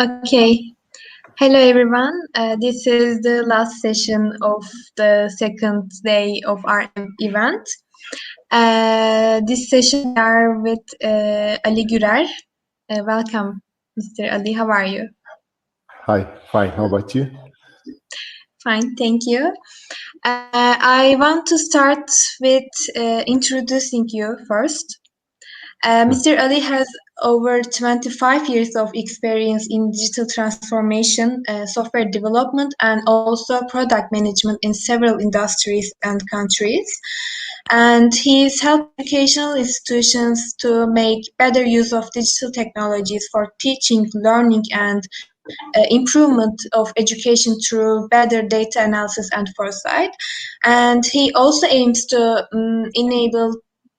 Okay. Hello, everyone. This is the last session of the second day of our event. This session we are with Ali Gürer. Welcome, Mr. Ali. How are you? Hi, fine. How about you? Fine, thank you. I want to start with introducing you first. Mr. Ali has over 25 years of experience in digital transformation, software development, and also product management in several industries and countries. And he's helped educational institutions to make better use of digital technologies for teaching, learning, and improvement of education through better data analysis and foresight. And he also aims to enable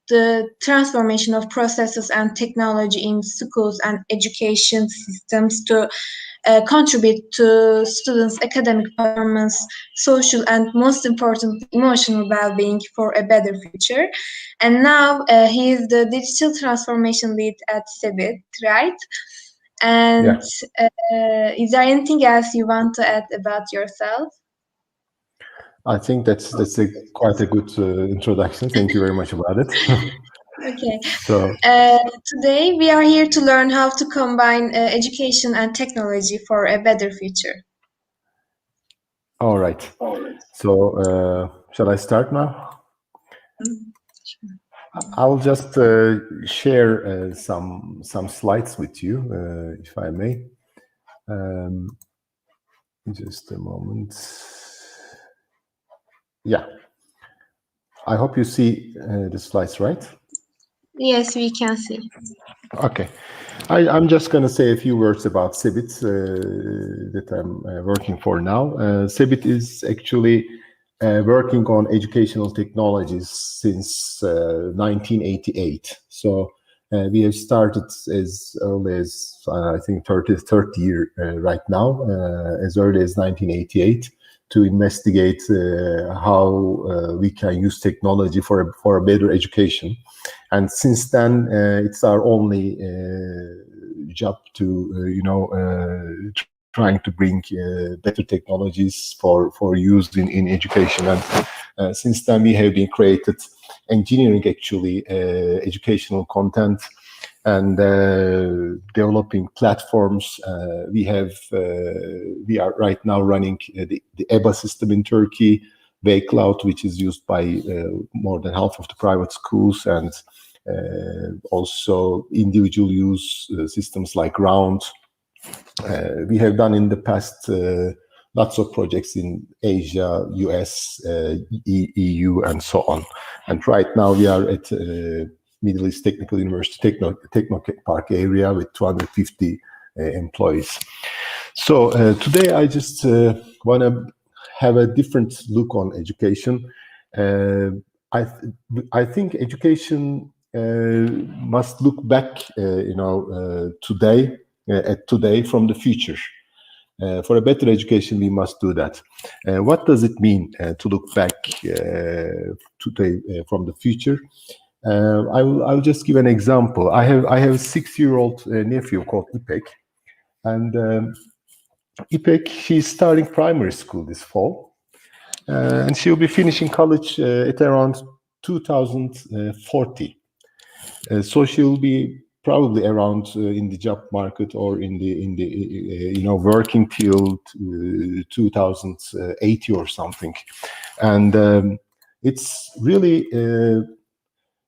the transformation of processes and technology in schools and education systems to contribute to students' academic performance, social, and most important, emotional well-being for a better future. And now he is the digital transformation lead at Cebit, right? And is there anything else you want to add about yourself? I think that's quite a good introduction. Thank you very much about it. Okay. So today we are here to learn how to combine education and technology for a better future. All right. So shall I start now? I'll just share some slides with you, if I may. Just a moment. Yeah. I hope you see the slides, right? Yes, we can see. Okay. I'm just going to say a few words about Cebit that I'm working for now. Cebit is actually working on educational technologies since 1988. So we have started as early as, I think, 30 year right now, as early as 1988, to investigate how we can use technology for a better education. And since then, it's our only job to, trying to bring better technologies for use in education. And since then, we have been created engineering, actually, educational content and developing platforms. We are right now running the EBA system in Turkey, Cloud, which is used by more than half of the private schools, and also individual use systems like Round. We have done in the past lots of projects in Asia, US, EU, and so on. And right now we are at Middle East Technical University Techno Park area with 250 employees. So today I just want to have a different look on education. I think education must look back, today from the future. For a better education, we must do that. What does it mean to look back today from the future? I'll just give an example. I have a 6-year-old nephew called Ipek, and Ipek, she's starting primary school this fall, and she'll be finishing college at around 2040. So she'll be probably around in the job market or in the working till 2080 or something, and it's really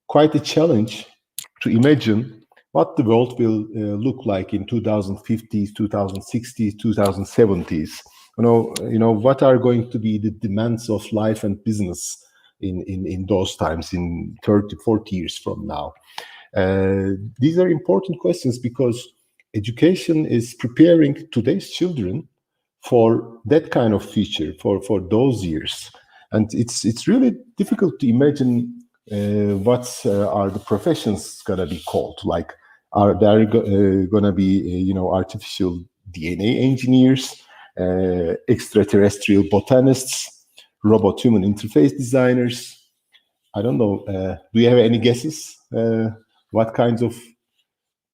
quite a challenge to imagine what the world will look like in 2050s, 2060s, 2070s. What are going to be the demands of life and business in those times, in 30, 40 years from now. These are important questions because education is preparing today's children for that kind of future, for those years. And it's really difficult to imagine what are the professions going to be called. Like, are there going to be, artificial DNA engineers, extraterrestrial botanists, robot-human interface designers? I don't know. Do you have any guesses? What kinds of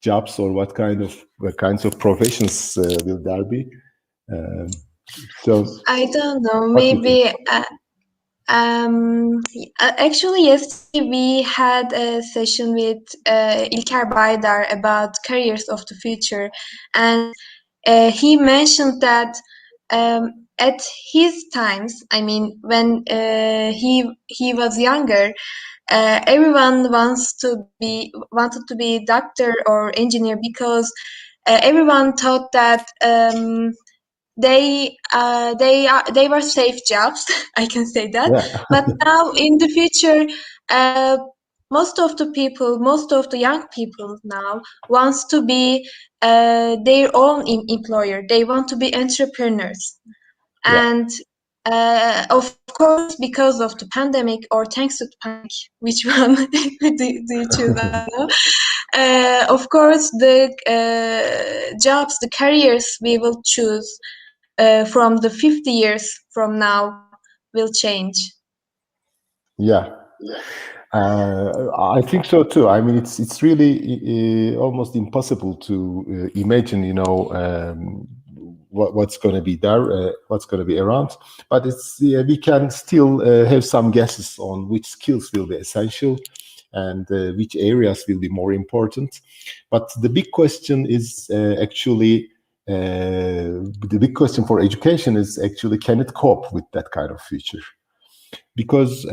jobs or what kinds of professions will there be? So I don't know. what do you think? Maybe. Actually, yesterday we had a session with İlker Baydar about careers of the future, and he mentioned that at his times, I mean, when he was younger, everyone wanted to be doctor or engineer because everyone thought that they were safe jobs. I can say that. Yeah, But now in the future, uh, most of the young people now wants to be their own employer. They want to be entrepreneurs, yeah, and of course, because of the pandemic or thanks to the pandemic, which one do you choose? I don't know. Of course, the jobs, the careers we will choose from the 50 years from now will change. yeah. I think so too. I mean, it's really almost impossible to imagine, what's going to be there, what's going to be around. But we can still have some guesses on which skills will be essential and which areas will be more important. But the big question is actually the big question for education is actually, can it cope with that kind of future? Because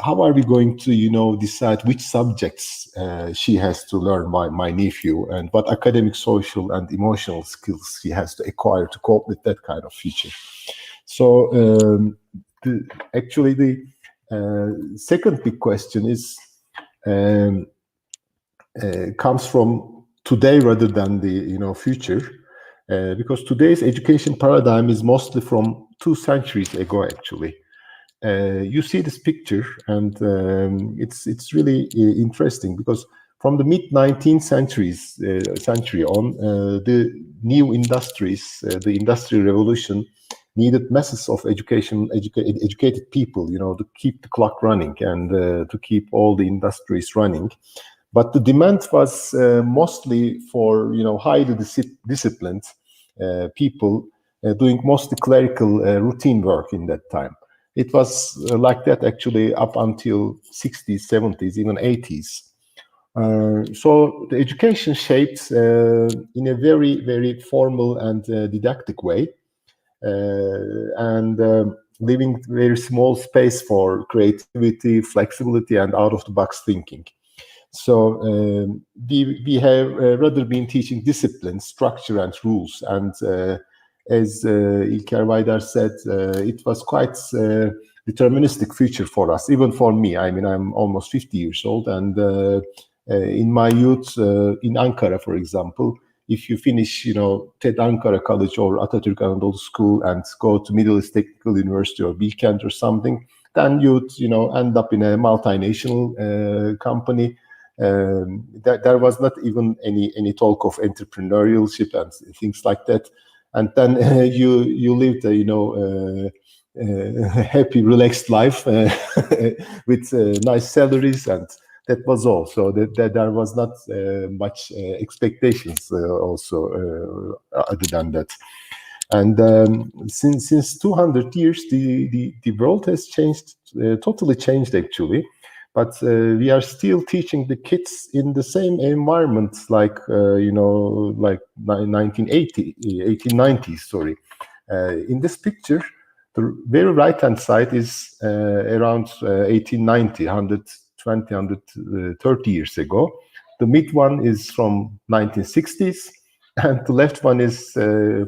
how are we going to decide which subjects she has to learn, my nephew, and what academic, social, and emotional skills she has to acquire to cope with that kind of future? So actually the second big question is comes from today rather than the future, because today's education paradigm is mostly from 2 centuries ago. Actually, you see this picture, and it's really interesting because from the mid 19th century on, the new industries, the industrial revolution, needed masses of educated people, to keep the clock running and to keep all the industries running. But the demand was mostly for highly disciplined people doing mostly clerical routine work in that time. It was like that actually up until 60s, 70s, even 80s. So the education shaped in a very, very formal and didactic way, and leaving very small space for creativity, flexibility, and out-of-the-box thinking. So we have rather been teaching discipline, structure, and rules. And as İlker Baydar said, it was quite deterministic future for us, even for me. I mean, I'm almost 50 years old, and in my youth, in Ankara, for example, if you finish, TED Ankara College or Atatürk Anadolu School and go to Middle East Technical University or Bilkent or something, then you'd, end up in a multinational company. There was not even any talk of entrepreneurship and things like that. And then you lived a happy, relaxed life with nice salaries, and that was all. So that there was not much expectations also other than that. And since 200 years, the world has changed, totally changed actually. But we are still teaching the kids in the same environment like, like 1980, 1890s, sorry. In this picture, the very right-hand side is around 1890, 120, 130 years ago. The mid one is from 1960s, and the left one is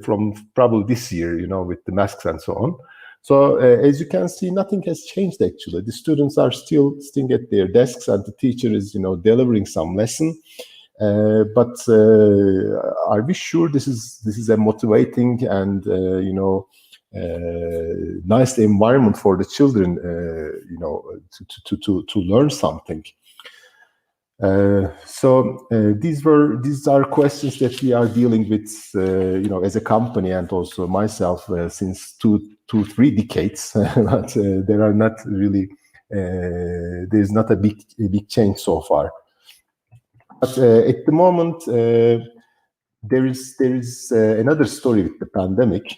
from probably this year, with the masks and so on. So as you can see, nothing has changed actually. The students are still sitting at their desks, and the teacher is, delivering some lesson. But are we sure this is a motivating and nice environment for the children, to learn something? So these are questions that we are dealing with, as a company, and also myself since 3 decades. But there are not really there's not a big change so far. But at the moment, there is another story with the pandemic.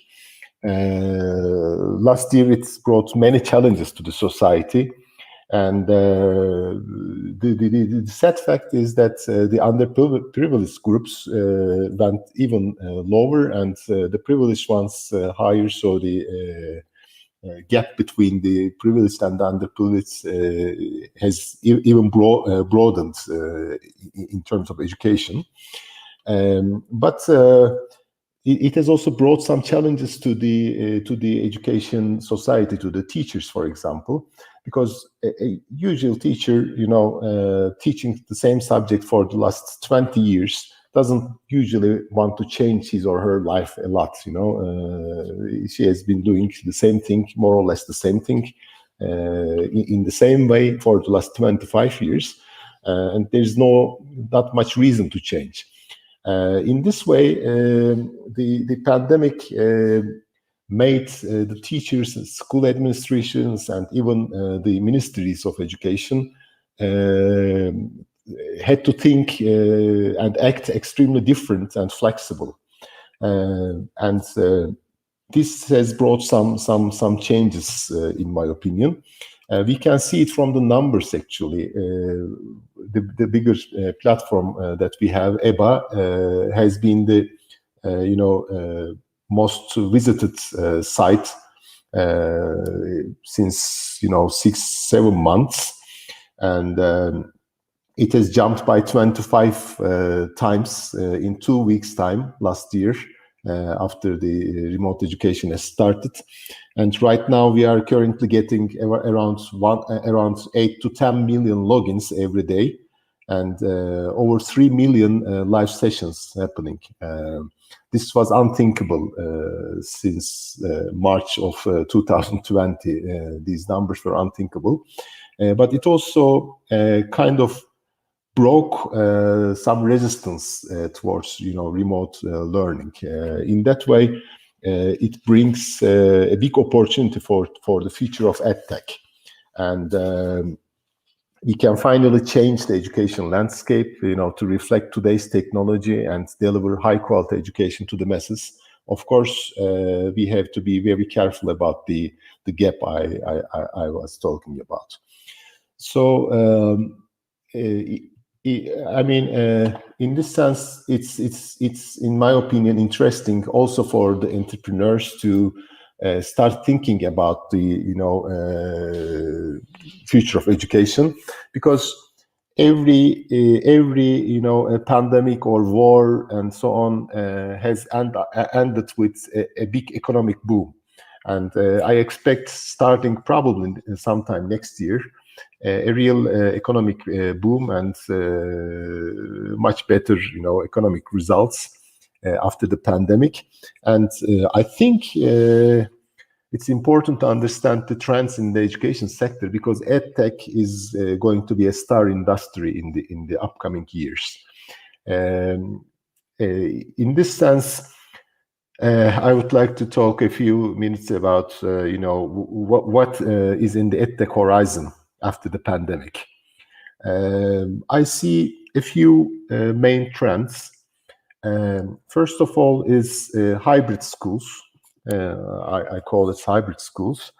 Last year, it brought many challenges to the society. And the sad fact is that the underprivileged groups went even lower, and the privileged ones higher. So the gap between the privileged and the underprivileged has even broadened in terms of education. But it has also brought some challenges to the education society, to the teachers, for example, because a usual teacher, teaching the same subject for the last 20 years doesn't usually want to change his or her life a lot. She has been doing the same thing, more or less the same thing, in the same way for the last 25 years, and there's not much reason to change. In this way, the pandemic made the teachers, school administrations, and even the ministries of education had to think and act extremely different and flexible. And this has brought some changes, in my opinion. We can see it from the numbers, actually. The biggest platform that we have, EBA, has been the most visited site since 6-7 months, and it has jumped by 25 times in 2 weeks' time last year, after the remote education has started. And right now we are currently getting around 8 to 10 million logins every day, and over 3 million live sessions happening. This was unthinkable since March of 2020. These numbers were unthinkable, but it also kind of broke some resistance towards remote learning. In that way, it brings a big opportunity for the future of EdTech, and we can finally change the education landscape, to reflect today's technology and deliver high quality education to the masses. Of course, we have to be very careful about the gap I was talking about. So, in this sense, it's in my opinion interesting also for the entrepreneurs to start thinking about the future of education, because every a pandemic or war and so on has ended with a big economic boom, and I expect, starting probably sometime next year, a real economic boom and much better economic results after the pandemic. And I think it's important to understand the trends in the education sector, because EdTech is going to be a star industry in the upcoming years. In this sense, I would like to talk a few minutes about what is in the EdTech horizon after the pandemic. I see a few main trends. First of all is hybrid schools. I call it hybrid schools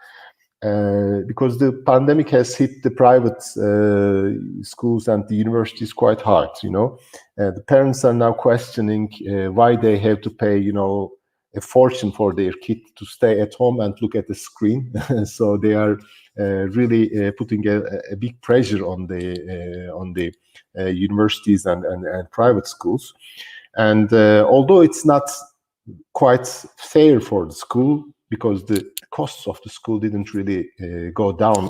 because the pandemic has hit the private schools and the universities quite hard. The parents are now questioning why they have to pay a fortune for their kid to stay at home and look at the screen. So they are really putting a big pressure on the universities and private schools. And although it's not quite fair for the school, because the costs of the school didn't really go down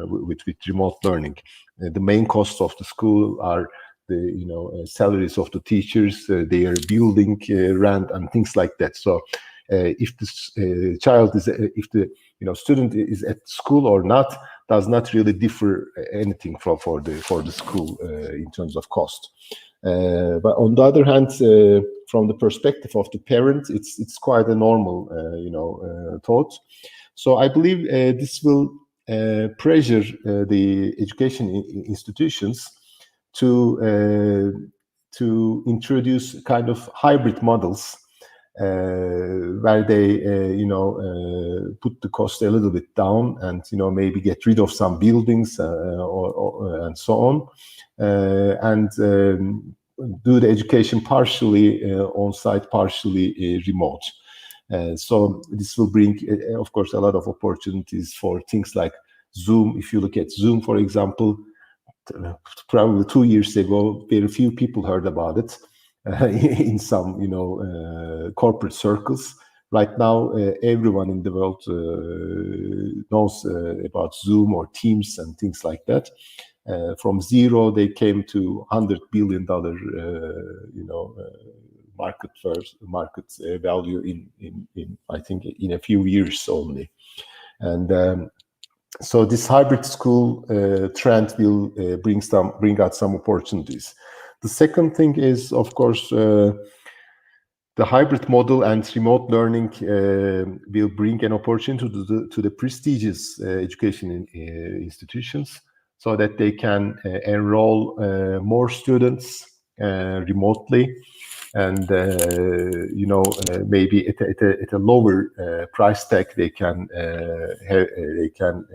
with remote learning. The main costs of the school are the salaries of the teachers, their building rent, and things like that. So if the if the student is at school or not, does not really differ anything for the school in terms of cost. But on the other hand, from the perspective of the parent, it's quite a normal thought. So I believe this will pressure the education institutions to introduce kind of hybrid models where they put the cost a little bit down and maybe get rid of some buildings and so on, and do the education partially on site, partially remote. So this will bring, of course, a lot of opportunities for things like Zoom. If you look at Zoom, for example, probably 2 years ago, very few people heard about it in some, corporate circles. Right now, everyone in the world knows about Zoom or Teams and things like that. From zero, they came to $100 billion, market value in I think in a few years only. And so this hybrid school trend will bring out some opportunities. The second thing is, of course, the hybrid model and remote learning will bring an opportunity to the prestigious education institutions, so that they can enroll more students remotely, and maybe at a lower price tag they can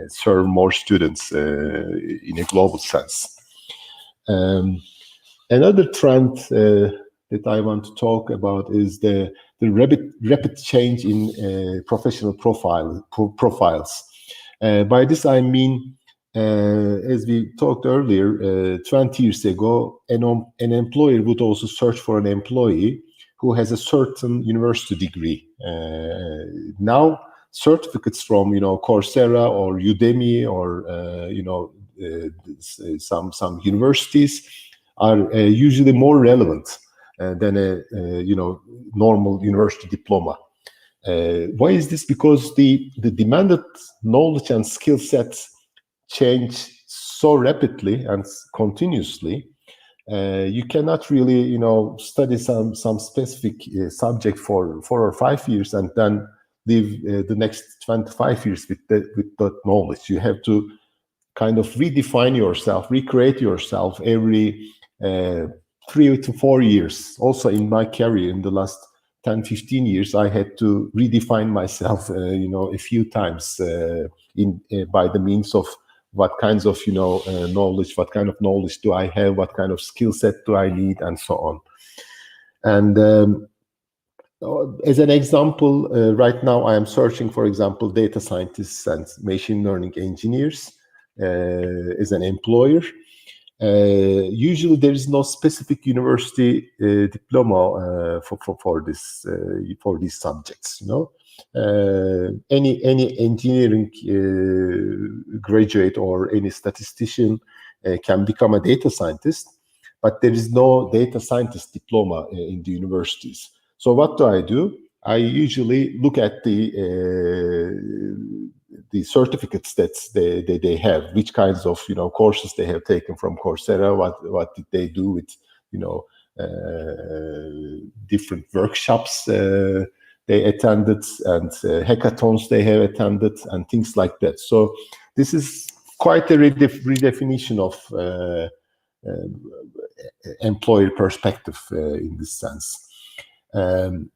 serve more students in a global sense. Another trend that I want to talk about is the rapid change in professional profiles. By this I mean, as we talked earlier, 20 years ago, an employer would also search for an employee who has a certain university degree. Now, certificates from Coursera or Udemy or some universities are usually more relevant than a normal university diploma. Why is this? Because the demanded knowledge and skill sets change so rapidly and continuously. You cannot really study some specific subject for 4 or 5 years and then live the next 25 years with that knowledge. You have to kind of redefine yourself, recreate yourself every 3 to 4 years. Also in my career in the last 10, 15 years, I had to redefine myself, a few times by the means of what kinds of, knowledge, what kind of knowledge do I have, what kind of skill set do I need, and so on. And as an example, right now I am searching, for example, data scientists and machine learning engineers as an employer. Usually there is no specific university diploma for these subjects. Any engineering graduate or any statistician can become a data scientist, but there is no data scientist diploma in the universities. So what do? I usually look at the certificates that they have, which kinds of courses they have taken from Coursera, what did they do with different workshops they attended, and hackathons they have attended, and things like that. So this is quite a redefinition of employer perspective in this sense. And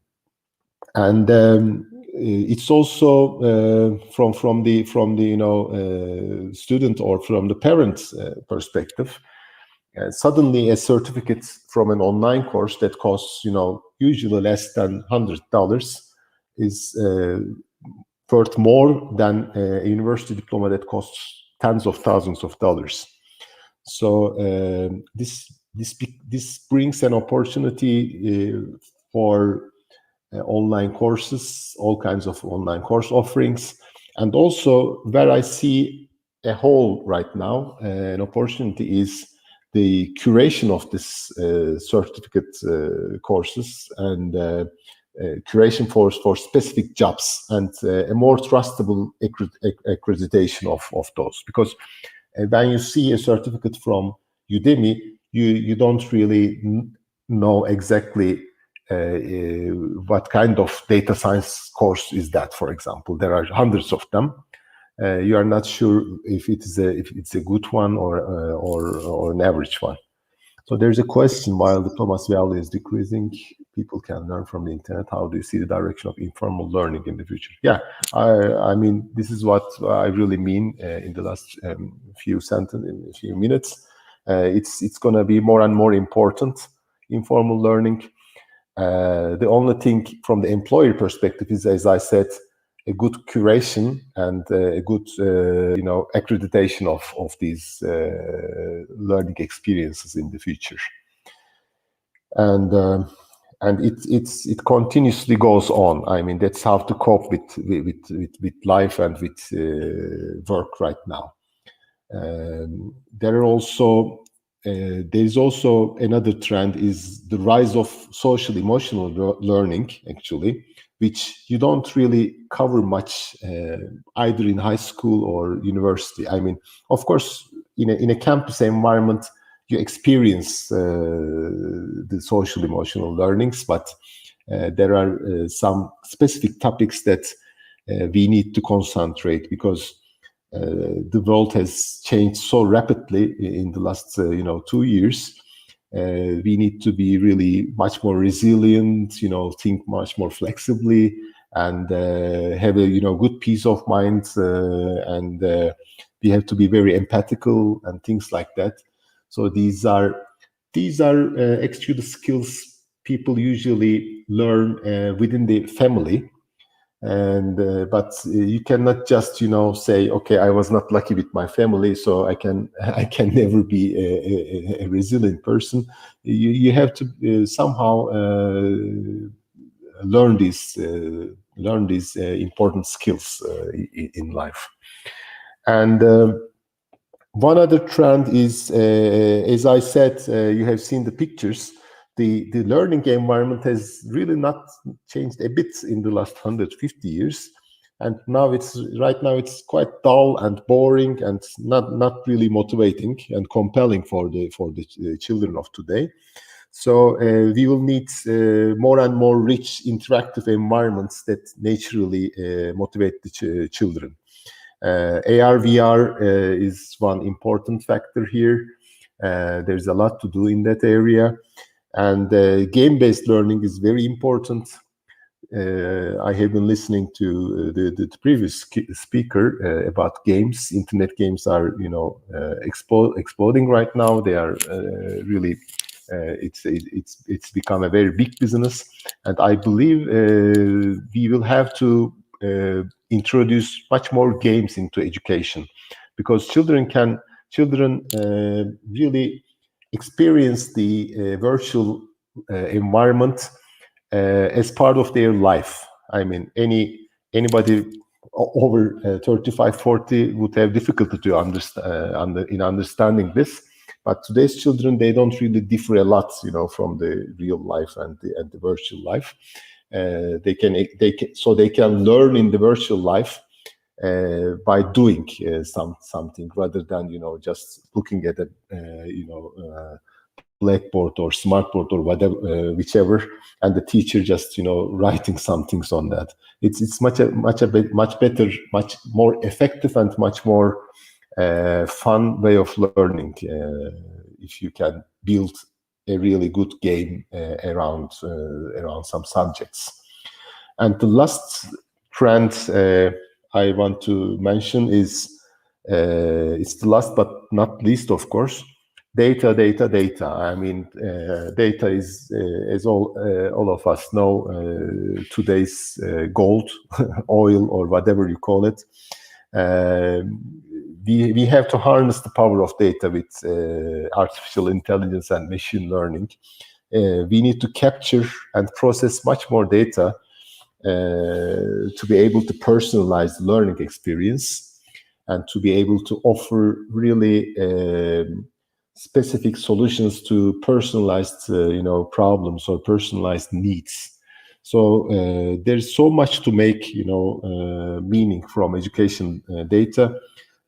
it's also from the student or from the parent's perspective. Suddenly, a certificate from an online course that costs usually less than $100 is worth more than a university diploma that costs tens of thousands of dollars. So this brings an opportunity for online courses, all kinds of online course offerings, and also where I see a hole right now, an opportunity is the curation of this certificate courses and curation for specific jobs, and a more trustable accreditation of those. Because when you see a certificate from Udemy, you don't really know exactly what kind of data science course is that. For example, there are hundreds of them. You are not sure if it's a good one or an average one. So there's a question: while diplomacy value is decreasing, people can learn from the internet. How do you see the direction of informal learning in the future? Yeah, I mean, this is what I really mean in the last few minutes. It's going to be more and more important, informal learning. The only thing from the employer perspective is, as I said, a good curation and a good, accreditation of these learning experiences in the future. And it continuously goes on. I mean, that's how to cope with life and with work right now. There's also another trend is the rise of social emotional learning, actually, which you don't really cover much either in high school or university. I mean, of course, in a campus environment, you experience the social emotional learnings, but there are some specific topics that we need to concentrate, because the world has changed so rapidly in the last 2 years. We need to be really much more resilient, think much more flexibly, and have a good peace of mind, and we have to be very empathical and things like that. So these are actually the skills people usually learn within the family. And but you cannot just say, okay, I was not lucky with my family, so I can never be a resilient person. You have to somehow learn these important skills in life. And one other trend is, as I said, you have seen the pictures. The learning environment has really not changed a bit in the last 150 years, and right now it's quite dull and boring and not really motivating and compelling for the children of today. So we will need more and more rich interactive environments that naturally motivate the children. AR, VR is one important factor here. There's a lot to do in that area. And game-based learning is very important. I have been listening to the previous speaker about games. Internet games are, exploding right now. They are really, it's become a very big business. And I believe we will have to introduce much more games into education, because children really experience the virtual environment as part of their life. I mean, anybody over 35, 40 would have difficulty to understanding this. But today's children, they don't really differ a lot, from the real life and the virtual life. They can learn in the virtual life by doing something, rather than just looking at a blackboard or smartboard or whatever, whichever, and the teacher just writing some things on that. It's much better, much more effective, and much more fun way of learning if you can build a really good game around some subjects. And the last trend I want to mention is, it's the last but not least, of course, data. I mean, data is, as all of us know, today's gold, oil, or whatever you call it. We have to harness the power of data with artificial intelligence and machine learning. We need to capture and process much more data to be able to personalize the learning experience, and to be able to offer really specific solutions to personalized problems or personalized needs. So there's so much to make meaning from education data.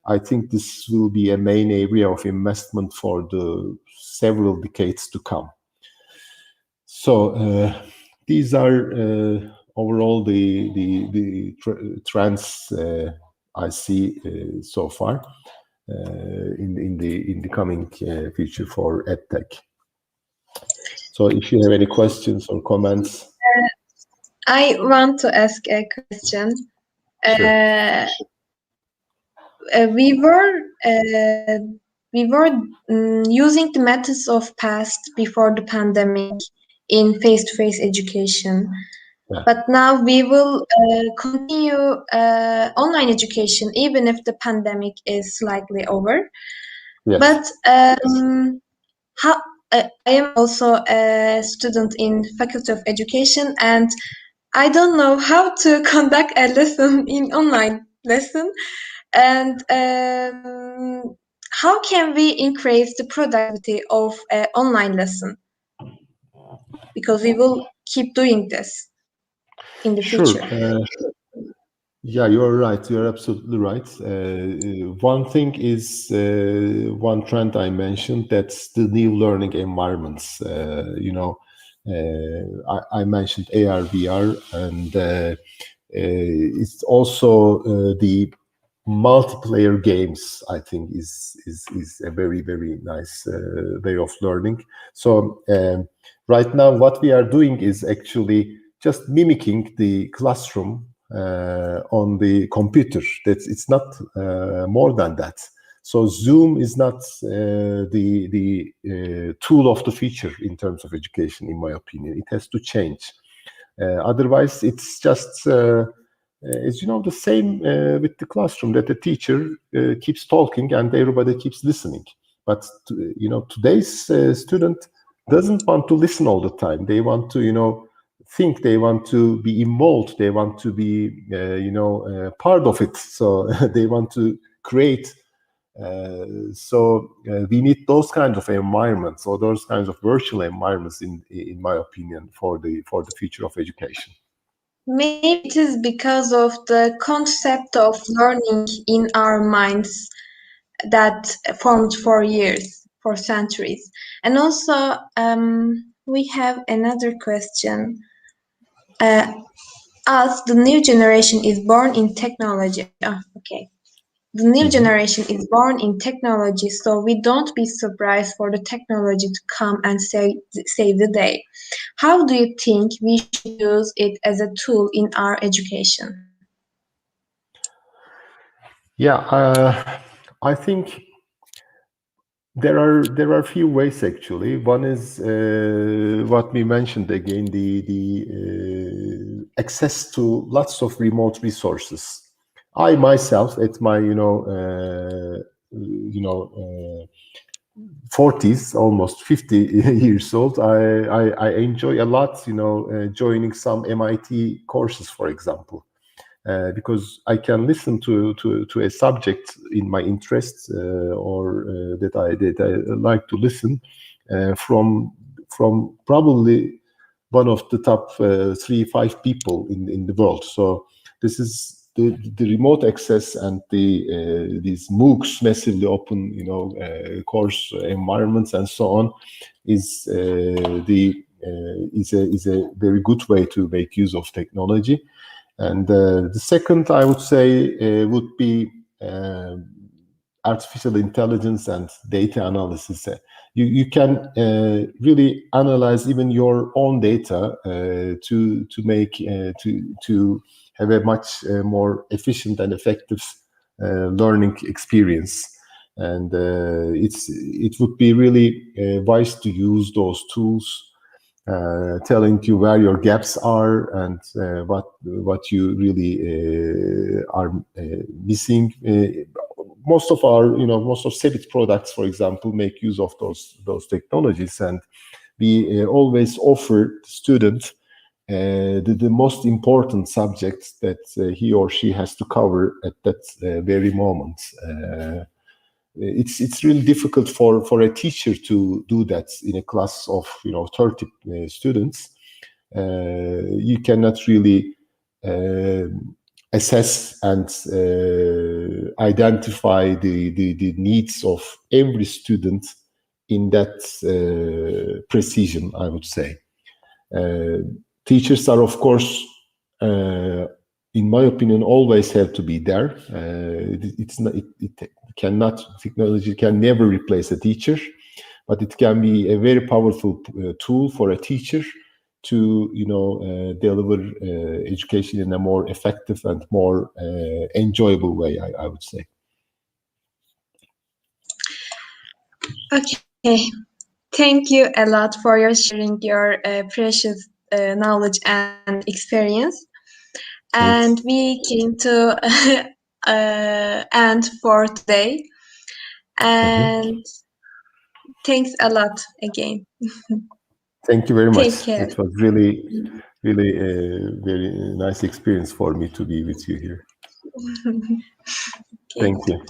I think this will be a main area of investment for the several decades to come. So these are overall the trends I see so far in the coming future for EdTech. So if you have any questions or comments. I want to ask a question. Sure. We were using the methods of past before the pandemic in face-to-face education, Yeah. but now we will continue online education even if the pandemic is slightly over. Yes. But how I am also a student in Faculty of Education, and I don't know how to conduct a lesson in online lesson. And how can we increase the productivity of an online lesson? Because we will keep doing this in the Sure. future. Yeah, you're right. You're absolutely right. One thing is one trend I mentioned, that's the new learning environments. I mentioned AR, VR, and it's also the multiplayer games. I think is a very, very nice way of learning. So right now, what we are doing is actually just mimicking the classroom on the computer. It's not more than that. So Zoom is not the tool of the future in terms of education, in my opinion. It has to change. Otherwise, it's just it's the same with the classroom, that the teacher keeps talking and everybody keeps listening. But today's student doesn't want to listen all the time. They want to think, they want to be involved, they want to be part of it. So they want to create. We need those kinds of environments, or those kinds of virtual environments, in my opinion, for the future of education. Maybe it is because of the concept of learning in our minds that formed for years, for centuries. And also, we have another question. As the new generation is born in technology. Oh, okay. The new generation is born in technology, so we don't be surprised for the technology to come and save the day. How do you think we should use it as a tool in our education? Yeah, I think there are a few ways actually. One is what we mentioned again, the access to lots of remote resources. I myself, at my 40s, almost 50 years old, I enjoy a lot, joining some MIT courses, for example. Because I can listen to a subject in my interests, or that I like to listen from probably one of the top 3-5 people in the world. So this is the remote access, and these MOOCs, massively open course environments and so on, is is a very good way to make use of technology. And the second, I would say, would be artificial intelligence and data analysis. You can really analyze even your own data to make to have a much more efficient and effective learning experience. And it would be really wise to use those tools, telling you where your gaps are, and what you really are missing. Most of Cebit products, for example, make use of those technologies, and we always offer the student the most important subjects that he or she has to cover at that very moment. It's really difficult for a teacher to do that in a class of 30 students. You cannot really assess and identify the needs of every student in that precision, I would say. Teachers are, of course, in my opinion, always have to be there. Technology can never replace a teacher, but it can be a very powerful tool for a teacher to deliver education in a more effective and more enjoyable way, I would say. Okay. Thank you a lot for your sharing your precious knowledge and experience. And Thanks. we came to end for today. And thanks a lot again. Thank you very much. Take care. It was really a very nice experience for me to be with you here. Okay. Thank you.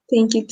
Thank you too.